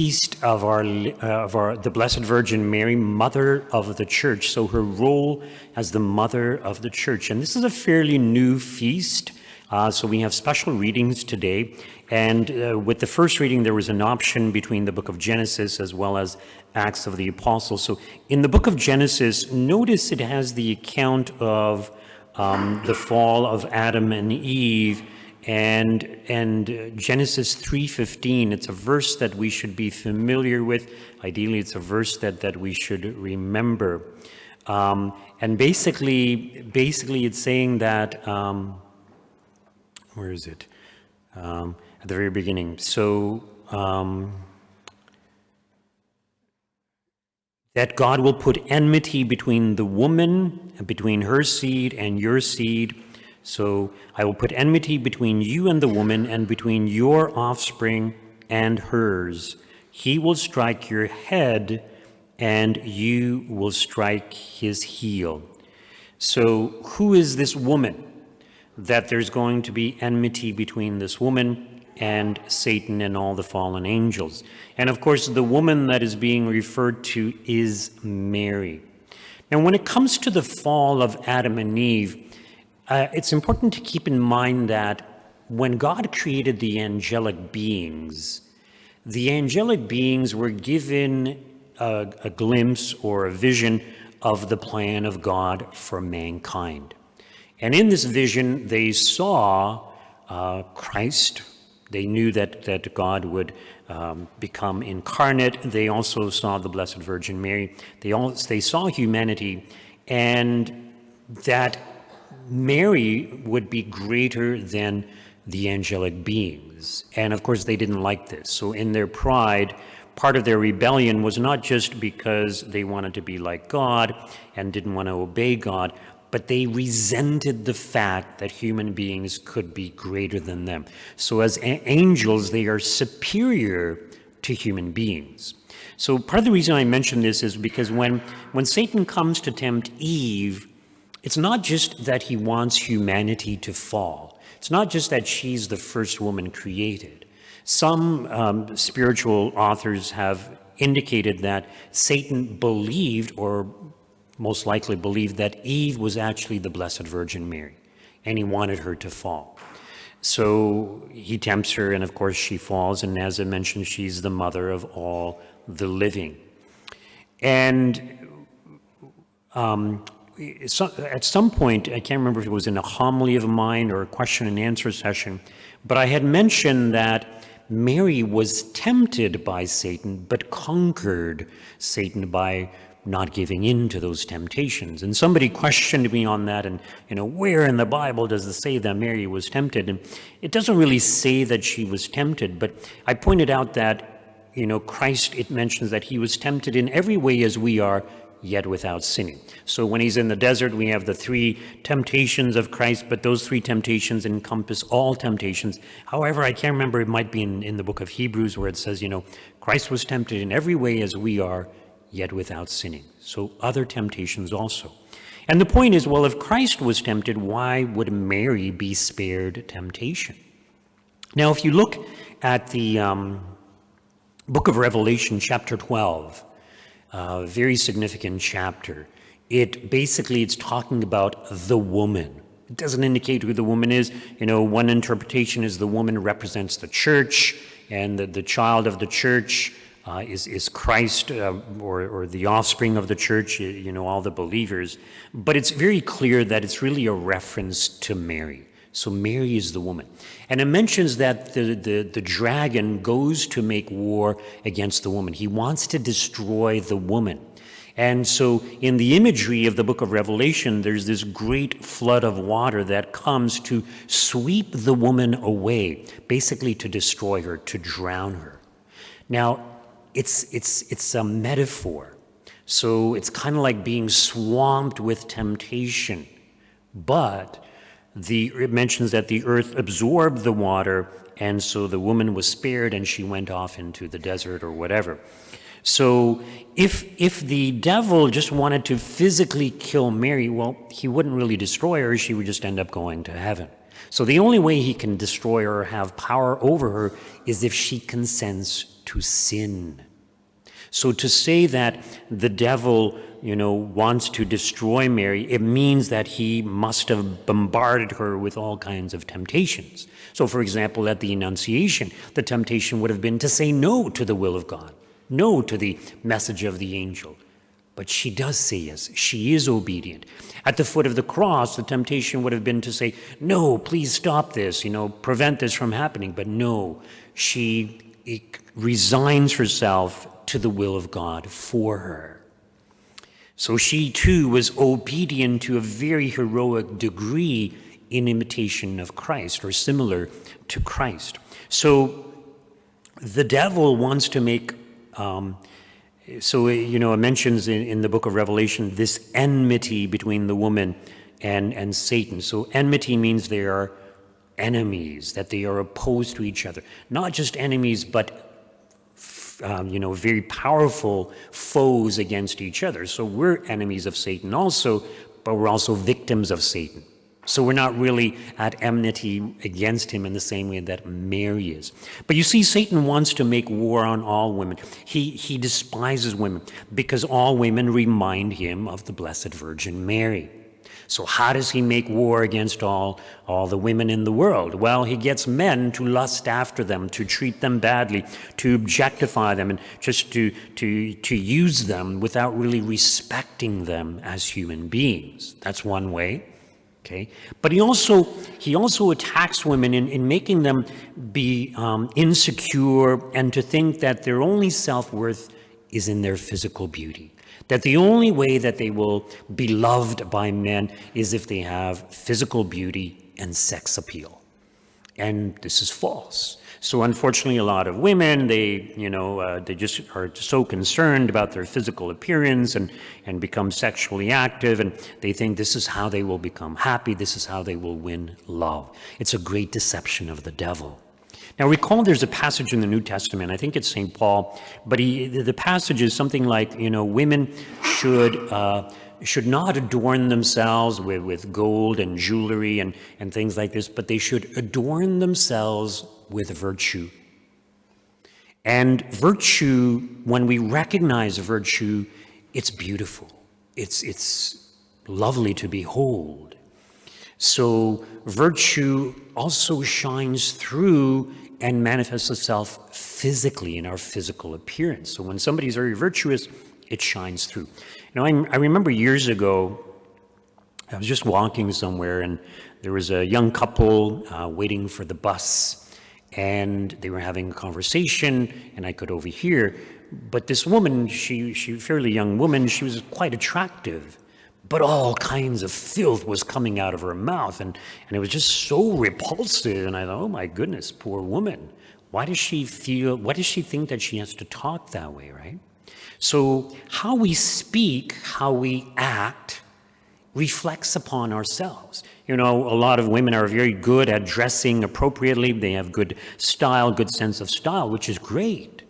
feast of the Blessed Virgin Mary, Mother of the Church. So her role as the Mother of the Church. And this is a fairly new feast. So we have special readings today. And with the first reading, there was an option between the book of Genesis as well as Acts of the Apostles. So in the book of Genesis, notice it has the account of the fall of Adam and Eve. And Genesis 3:15, it's a verse that we should be familiar with. Ideally, it's a verse that we should remember. And basically it's saying that, where is it? At the very beginning. So, that God will put enmity between the woman, and between her seed and your seed. So I will put enmity between you and the woman, and between your offspring and hers. He will strike your head, and you will strike his heel. So who is this woman that there's going to be enmity between this woman and Satan and all the fallen angels? And of course, the woman that is being referred to is Mary. Now, when it comes to the fall of Adam and Eve, it's important to keep in mind that when God created the angelic beings were given a glimpse or a vision of the plan of God for mankind. And in this vision, they saw Christ. They knew that God would become incarnate. They also saw the Blessed Virgin Mary. They saw humanity, and that Mary would be greater than the angelic beings. And of course, they didn't like this. So in their pride, part of their rebellion was not just because they wanted to be like God and didn't want to obey God, but they resented the fact that human beings could be greater than them. So as angels, they are superior to human beings. So part of the reason I mention this is because when Satan comes to tempt Eve, it's not just that he wants humanity to fall. It's not just that she's the first woman created. Some spiritual authors have indicated that Satan believed, or most likely believed, that Eve was actually the Blessed Virgin Mary, and he wanted her to fall. So he tempts her, and of course she falls, and as I mentioned, she's the mother of all the living. And at some point, I can't remember if it was in a homily of mine or a question and answer session, but I had mentioned that Mary was tempted by Satan, but conquered Satan by not giving in to those temptations. And somebody questioned me on that, and, where in the Bible does it say that Mary was tempted? And it doesn't really say that she was tempted, but I pointed out that, Christ, it mentions that he was tempted in every way as we are, yet without sinning. So when he's in the desert, we have the three temptations of Christ, but those three temptations encompass all temptations. However, I can't remember, it might be in the book of Hebrews where it says, Christ was tempted in every way as we are, yet without sinning. So other temptations also. And the point is, well, if Christ was tempted, why would Mary be spared temptation? Now, if you look at the book of Revelation, chapter 12, very significant chapter. It's talking about the woman. It doesn't indicate who the woman is. One interpretation is the woman represents the church, and the child of the church is Christ, or the offspring of the church, all the believers. But it's very clear that it's really a reference to Mary. So Mary is the woman. And it mentions that the dragon goes to make war against the woman. He wants to destroy the woman. And so in the imagery of the book of Revelation, there's this great flood of water that comes to sweep the woman away, basically to destroy her, to drown her. Now, it's a metaphor. So it's kind of like being swamped with temptation. But it mentions that the earth absorbed the water, and so the woman was spared and she went off into the desert or whatever. So if the devil just wanted to physically kill Mary, well, he wouldn't really destroy her. She would just end up going to heaven. So the only way he can destroy her or have power over her is if she consents to sin. So to say that the devil, wants to destroy Mary, it means that he must have bombarded her with all kinds of temptations. So, for example, at the Annunciation, the temptation would have been to say no to the will of God, no to the message of the angel. But she does say yes. She is obedient. At the foot of the cross, the temptation would have been to say, no, please stop this, prevent this from happening. But no, she resigns herself to the will of God for her. So she too was obedient to a very heroic degree in imitation of Christ, or similar to Christ. So the devil wants to make, it mentions in the book of Revelation this enmity between the woman and Satan. So enmity means they are enemies, that they are opposed to each other. Not just enemies, but very powerful foes against each other. So we're enemies of Satan also, but we're also victims of Satan. So we're not really at enmity against him in the same way that Mary is. But you see, Satan wants to make war on all women. He despises women because all women remind him of the Blessed Virgin Mary. So how does he make war against all the women in the world? Well, he gets men to lust after them, to treat them badly, to objectify them, and just to use them without really respecting them as human beings. That's one way. Okay, but he also attacks women in making them be insecure and to think that their only self-worth is in their physical beauty. That the only way that they will be loved by men is if they have physical beauty and sex appeal. And this is false. So unfortunately, a lot of women, they just are so concerned about their physical appearance and become sexually active, and they think this is how they will become happy, this is how they will win love. It's a great deception of the devil. Now recall there's a passage in the New Testament, I think it's St. Paul, but the passage is something like, women should not adorn themselves with gold and jewelry and things like this, but they should adorn themselves with virtue. And virtue, when we recognize virtue, it's beautiful. It's lovely to behold. So virtue also shines through and manifests itself physically in our physical appearance. So when somebody's very virtuous, it shines through. I remember years ago, I was just walking somewhere and there was a young couple waiting for the bus, and they were having a conversation and I could overhear. But this woman, she fairly young woman, she was quite attractive, but all kinds of filth was coming out of her mouth, and it was just so repulsive. And I thought, oh my goodness, poor woman. Why does she think that she has to talk that way, right? So how we speak, how we act, reflects upon ourselves. A lot of women are very good at dressing appropriately. They have good style, good sense of style, which is great.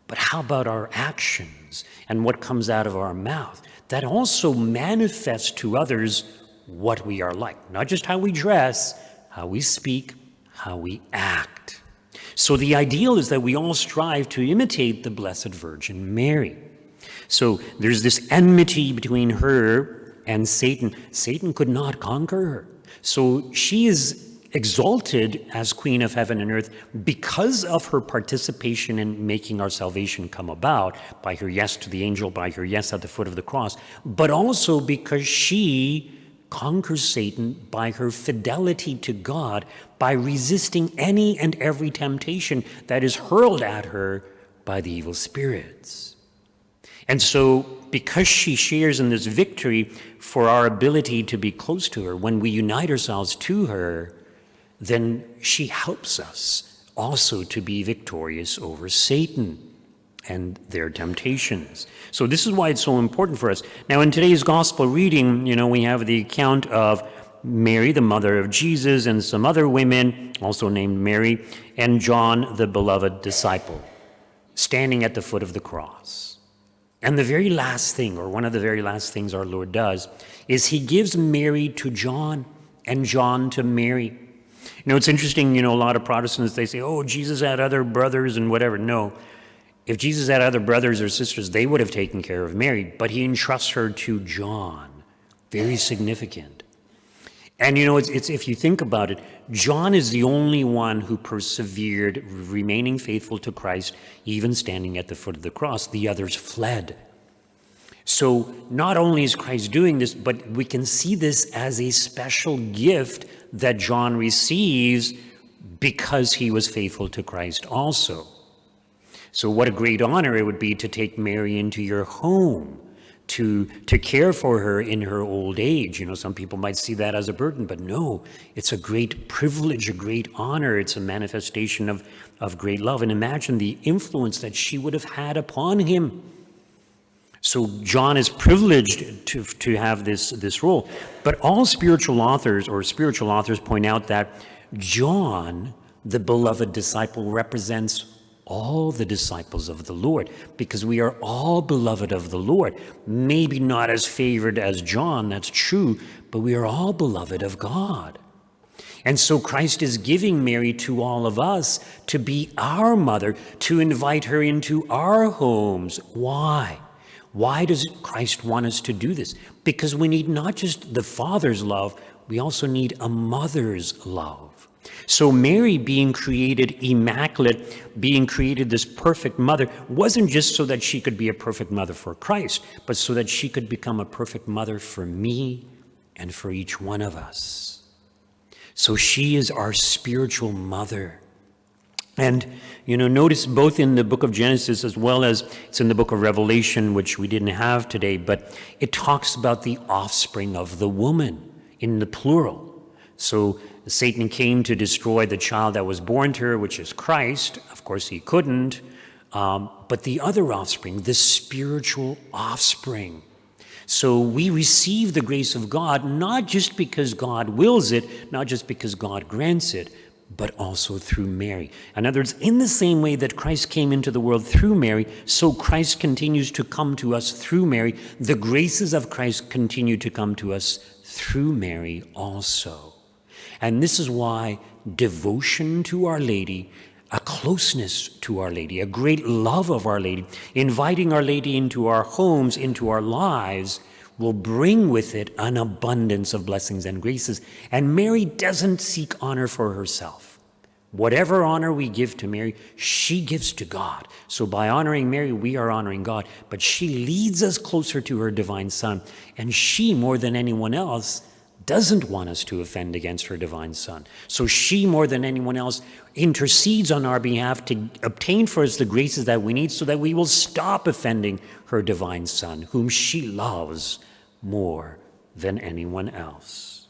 But how about our actions and what comes out of our mouth? That also manifests to others what we are like. Not just how we dress, how we speak, how we act. So the ideal is that we all strive to imitate the Blessed Virgin Mary. So there's this enmity between her and Satan. Satan could not conquer her. So she is exalted as Queen of Heaven and Earth because of her participation in making our salvation come about, by her yes to the angel, by her yes at the foot of the cross, but also because she conquers Satan by her fidelity to God, by resisting any and every temptation that is hurled at her by the evil spirits. And so, because she shares in this victory for our ability to be close to her, when we unite ourselves to her, then she helps us also to be victorious over Satan and their temptations. So this is why it's so important for us. Now, in today's gospel reading, we have the account of Mary, the mother of Jesus, and some other women, also named Mary, and John, the beloved disciple, standing at the foot of the cross. And the very last thing, or one of the very last things our Lord does, is he gives Mary to John and John to Mary. It's interesting, a lot of Protestants, they say, oh, Jesus had other brothers and whatever. No. If Jesus had other brothers or sisters, they would have taken care of Mary, but he entrusts her to John. Very significant. And it's if you think about it, John is the only one who persevered, remaining faithful to Christ, even standing at the foot of the cross. The others fled. So not only is Christ doing this, but we can see this as a special gift that John receives because he was faithful to Christ also. So what a great honor it would be to take Mary into your home, to care for her in her old age. Some people might see that as a burden, but no, it's a great privilege, a great honor. It's a manifestation of great love. And imagine the influence that she would have had upon him. So John is privileged to have this role. But all spiritual authors point out that John, the beloved disciple, represents all the disciples of the Lord, because we are all beloved of the Lord. Maybe not as favored as John, that's true, but we are all beloved of God. And so Christ is giving Mary to all of us to be our mother, to invite her into our homes. Why? Why does Christ want us to do this? Because we need not just the Father's love, we also need a mother's love. So Mary, being created immaculate, being created this perfect mother, wasn't just so that she could be a perfect mother for Christ, but so that she could become a perfect mother for me and for each one of us. So she is our spiritual mother. And, notice both in the book of Genesis as well as it's in the book of Revelation, which we didn't have today, but it talks about the offspring of the woman in the plural. So Satan came to destroy the child that was born to her, which is Christ. Of course, he couldn't. But the other offspring, the spiritual offspring. So we receive the grace of God, not just because God wills it, not just because God grants it, but also through Mary. In other words, in the same way that Christ came into the world through Mary, so Christ continues to come to us through Mary. The graces of Christ continue to come to us through Mary also. And this is why devotion to Our Lady, a closeness to Our Lady, a great love of Our Lady, inviting Our Lady into our homes, into our lives, will bring with it an abundance of blessings and graces. And Mary doesn't seek honor for herself. Whatever honor we give to Mary, she gives to God. So by honoring Mary, we are honoring God. But she leads us closer to her divine Son. And she, more than anyone else, doesn't want us to offend against her divine Son. So she, more than anyone else, intercedes on our behalf to obtain for us the graces that we need so that we will stop offending her divine Son, whom she loves more than anyone else.